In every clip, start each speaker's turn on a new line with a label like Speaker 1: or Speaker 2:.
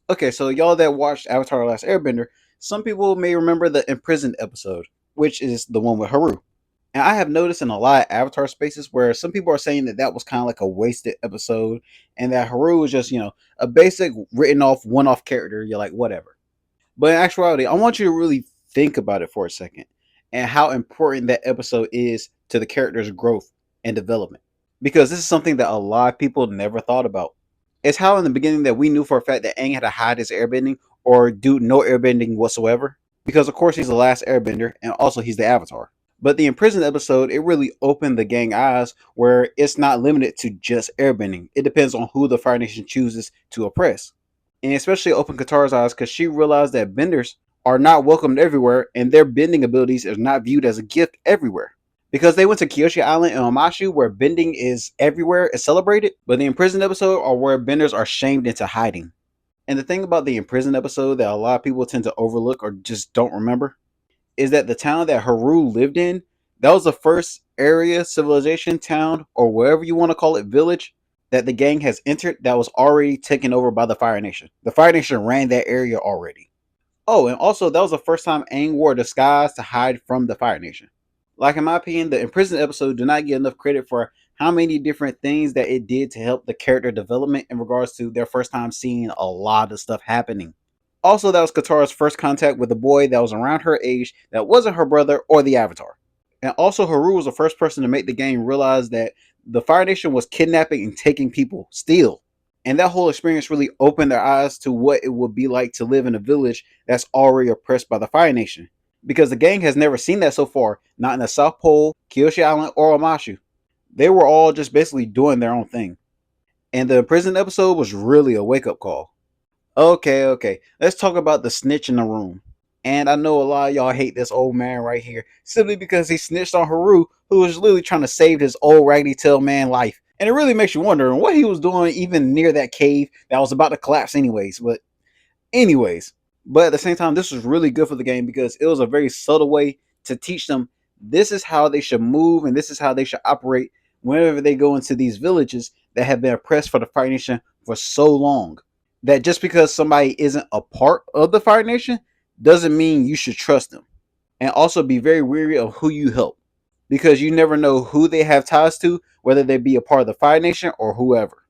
Speaker 1: Okay, so y'all that watched Avatar: The Last Airbender, some people may remember the Imprisoned episode, which is the one with Haru. And I have noticed in a lot of Avatar spaces where some people are saying that that was kind of like a wasted episode, and that Haru was just, a basic written off one-off character. You're like, whatever. But in actuality, I want you to really think about it for a second and how important that episode is to the character's growth and development. Because this is something that a lot of people never thought about. It's how in the beginning that we knew for a fact that Aang had to hide his airbending or do no airbending whatsoever. Because of course he's the last airbender and also he's the Avatar. But the Imprisoned episode, it really opened the gang eyes where it's not limited to just airbending. It depends on who the Fire Nation chooses to oppress. And especially opened Katara's eyes because she realized that benders are not welcomed everywhere and their bending abilities are not viewed as a gift everywhere. Because they went to Kyoshi Island and Omashu where bending is everywhere, is celebrated, but the Imprisoned episode are where benders are shamed into hiding. And the thing about the Imprisoned episode that a lot of people tend to overlook or just don't remember is that the town that Haru lived in, that was the first area, civilization, town, or whatever you want to call it, village, that the gang has entered that was already taken over by the Fire Nation. The Fire Nation ran that area already. Oh, and also that was the first time Aang wore a disguise to hide from the Fire Nation. Like in my opinion, the Imprisoned episode did not get enough credit for how many different things that it did to help the character development in regards to their first time seeing a lot of stuff happening. Also, that was Katara's first contact with a boy that was around her age that wasn't her brother or the Avatar. And also, Haru was the first person to make the game realize that the Fire Nation was kidnapping and taking people still. And that whole experience really opened their eyes to what it would be like to live in a village that's already oppressed by the Fire Nation. Because the gang has never seen that so far, not in the South Pole, Kyoshi Island, or Omashu. They were all just basically doing their own thing. And the Imprisoned episode was really a wake-up call. Okay. Let's talk about the snitch in the room. And I know a lot of y'all hate this old man right here simply because he snitched on Haru, who was literally trying to save his old raggedy tail man life. And it really makes you wonder what he was doing even near that cave that was about to collapse anyways. But at the same time, this was really good for the game because it was a very subtle way to teach them this is how they should move and this is how they should operate whenever they go into these villages that have been oppressed for the Fire Nation for so long. That just because somebody isn't a part of the Fire Nation doesn't mean you should trust them. And also be very wary of who you help because you never know who they have ties to, whether they be a part of the Fire Nation or whoever.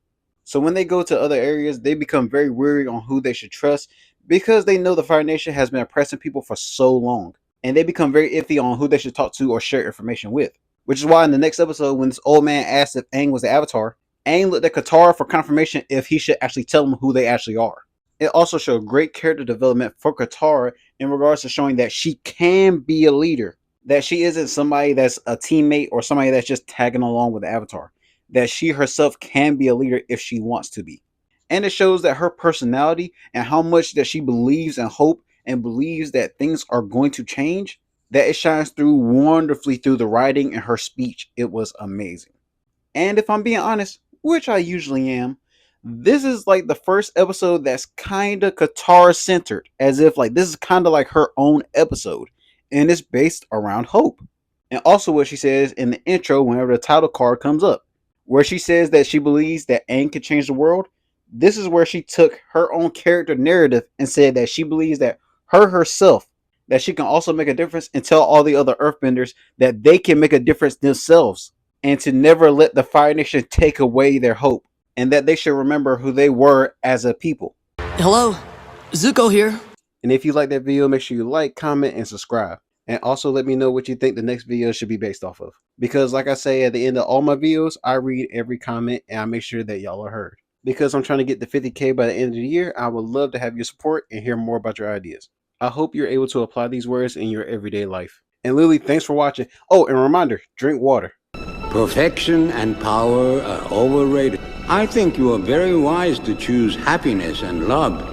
Speaker 1: So when they go to other areas, they become very wary on who they should trust because they know the Fire Nation has been oppressing people for so long. And they become very iffy on who they should talk to or share information with. Which is why in the next episode, when this old man asked if Aang was the Avatar, Aang looked at Katara for confirmation if he should actually tell them who they actually are. It also showed great character development for Katara in regards to showing that she can be a leader. That she isn't somebody that's a teammate or somebody that's just tagging along with the Avatar. That she herself can be a leader if she wants to be. And it shows that her personality and how much that she believes and hope and believes that things are going to change, that it shines through wonderfully through the writing and her speech. It was amazing. And if I'm being honest, which I usually am, this is like the first episode that's kind of Katara centered, as if like this is kind of like her own episode, and it's based around hope. And also what she says in the intro whenever the title card comes up, where she says that she believes that Aang can change the world. This is where she took her own character narrative and said that she believes that herself, that she can also make a difference and tell all the other earthbenders that they can make a difference themselves and to never let the Fire Nation take away their hope and that they should remember who they were as a people.
Speaker 2: Hello, Zuko here.
Speaker 1: And if you like that video, make sure you like, comment, and subscribe. And also let me know what you think the next video should be based off of. Because like I say at the end of all my videos, I read every comment and I make sure that y'all are heard. Because I'm trying to get to 50K by the end of the year, I would love to have your support and hear more about your ideas. I hope you're able to apply these words in your everyday life. And Lily, thanks for watching. Oh, and a reminder, drink water.
Speaker 3: Perfection and power are overrated. I think you are very wise to choose happiness and love